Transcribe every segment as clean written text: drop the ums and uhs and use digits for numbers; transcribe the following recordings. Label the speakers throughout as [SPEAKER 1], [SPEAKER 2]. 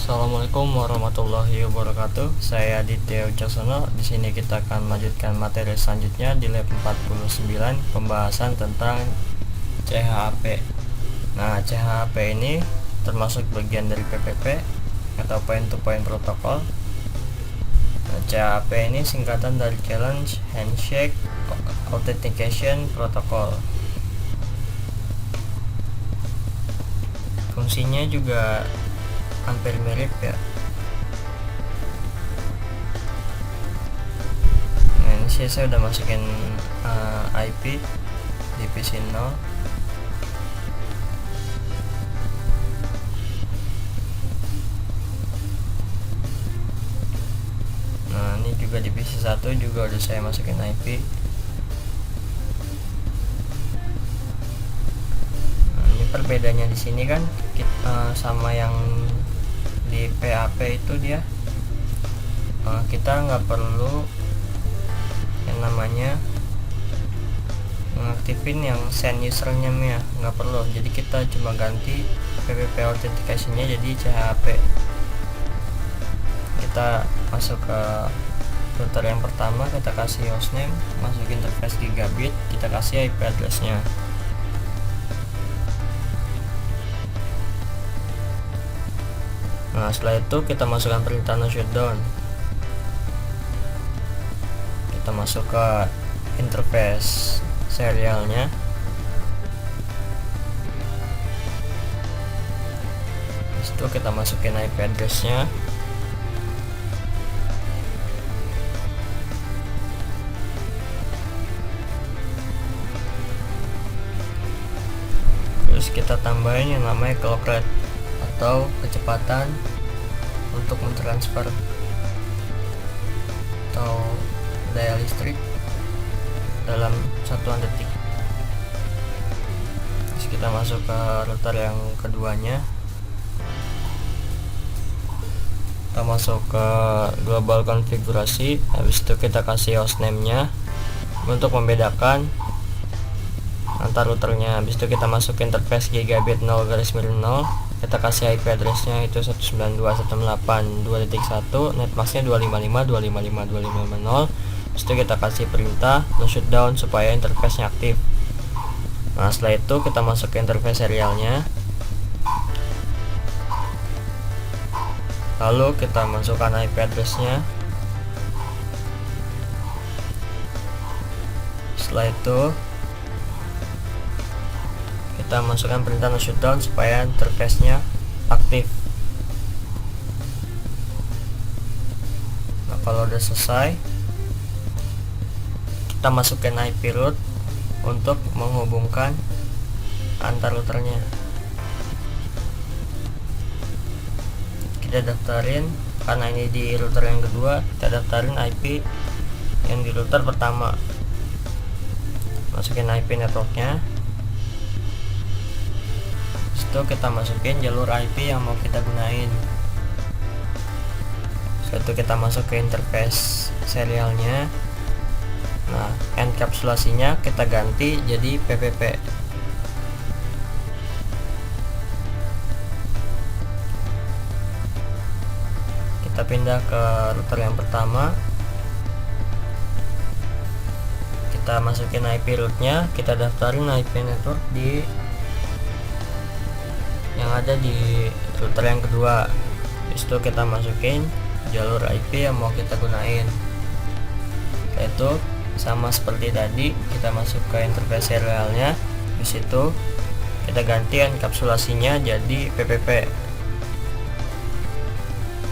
[SPEAKER 1] Assalamualaikum warahmatullahi wabarakatuh. Saya Aditya Wicaksono. Di sini kita akan melanjutkan materi selanjutnya di lab 49, pembahasan tentang CHAP. Nah, CHAP ini termasuk bagian dari PPP atau point to point protocol. Nah, CHAP ini singkatan dari Challenge Handshake Authentication Protocol. Fungsinya juga hampir mirip ya. Nah, ini saya udah masukin IP di PC 0. Nah, ini juga di PC 1 juga udah saya masukin IP. Nah, ini perbedaannya di sini kan sama yang di PHP itu dia kita nggak perlu yang namanya mengaktifin yang send username nya, nggak perlu. Jadi kita cuma ganti PPP authentication-nya jadi CHAP. Kita masuk ke router yang pertama, kita kasih hostname, masukin interface gigabit, kita kasih IP address-nya. Nah, setelah itu kita masukkan perintah no shutdown. Kita masuk ke interface serialnya. Itu kita masukin IP address-nya. Terus kita tambahin yang namanya clock rate atau kecepatan untuk mentransfer atau daya listrik dalam satuan detik. Terus kita masuk ke router yang keduanya, kita masuk ke global konfigurasi. Habis itu kita kasih hostname nya untuk membedakan antar routernya. Habis itu kita masuk ke interface gigabit 0/0, kita kasih IP address-nya itu 192.168.2.1, netmask-nya 255.255.255.0. Terus itu kita kasih perintah no shutdown supaya interface-nya aktif. Nah, setelah itu kita masuk ke interface serialnya. Lalu kita masukkan IP address-nya. Setelah itu kita masukkan perintah no shutdown supaya interface-nya aktif. Nah, kalau udah selesai, kita masukkan IP root untuk menghubungkan antar routernya. Kita daftarin, karena ini di router yang kedua, kita daftarin IP yang di router pertama. Masukin IP networknya. Itu kita masukin jalur IP yang mau kita gunain. Setelah itu kita masuk ke interface serialnya. Nah, enkapsulasinya kita ganti jadi PPP. Kita pindah ke router yang pertama. Kita masukin IP rootnya, kita daftarin IP network di yang ada di router yang kedua. Itu kita masukin jalur IP yang mau kita gunain. Itu sama seperti tadi, kita masuk ke interface serialnya. Di situ kita ganti enkapsulasinya jadi PPP.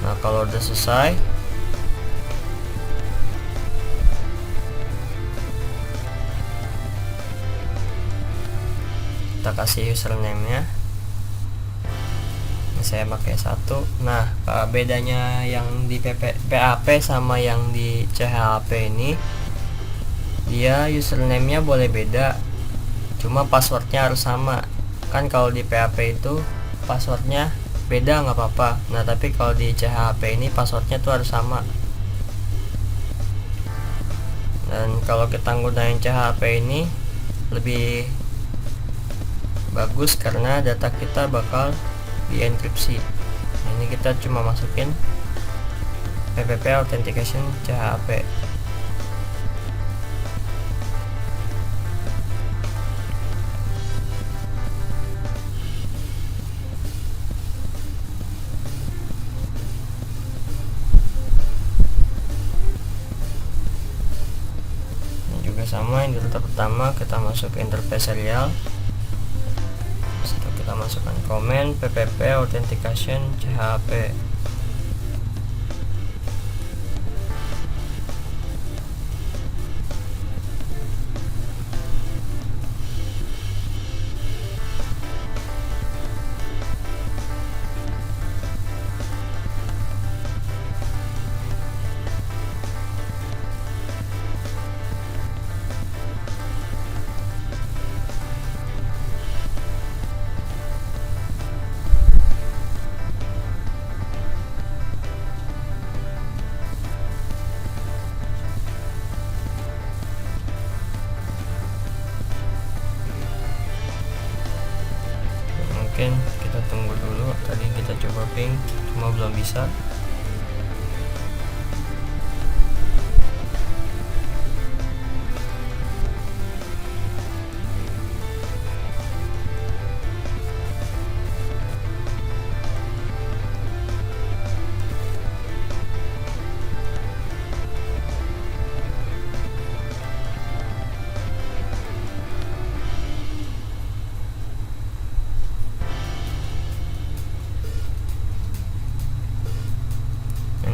[SPEAKER 1] Nah, kalau udah selesai, kita kasih username-nya. Saya pakai 1. Nah, bedanya yang di PHP sama yang di CHAP ini, dia username-nya boleh beda, cuma passwordnya harus sama. Kan kalau di PHP itu passwordnya beda nggak apa-apa. Nah, tapi kalau di CHAP ini passwordnya tuh harus sama. Dan kalau kita gunain CHAP ini lebih bagus karena data kita bakal dienkripsi. Ini kita cuma masukin PPP authentication CHAP. Sama yang data pertama kita masuk ke interface serial. Setelah kita masukkan komen PPP authentication CHP. Mungkin kita tunggu dulu, tadi kita coba ping cuma belum bisa.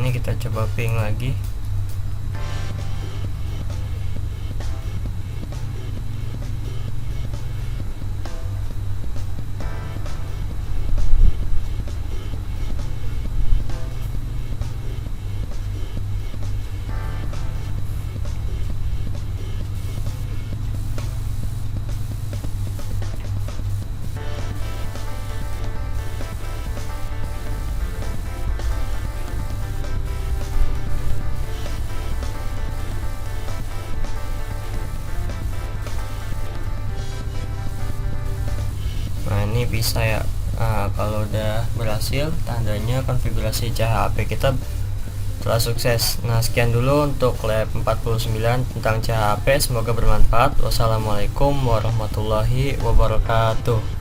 [SPEAKER 1] Ini kita coba ping lagi. Nah ini bisa ya. Kalau udah berhasil, tandanya konfigurasi CHAP kita telah sukses. Nah sekian dulu untuk lab 49 tentang CHAP. Semoga bermanfaat. Wassalamualaikum warahmatullahi wabarakatuh.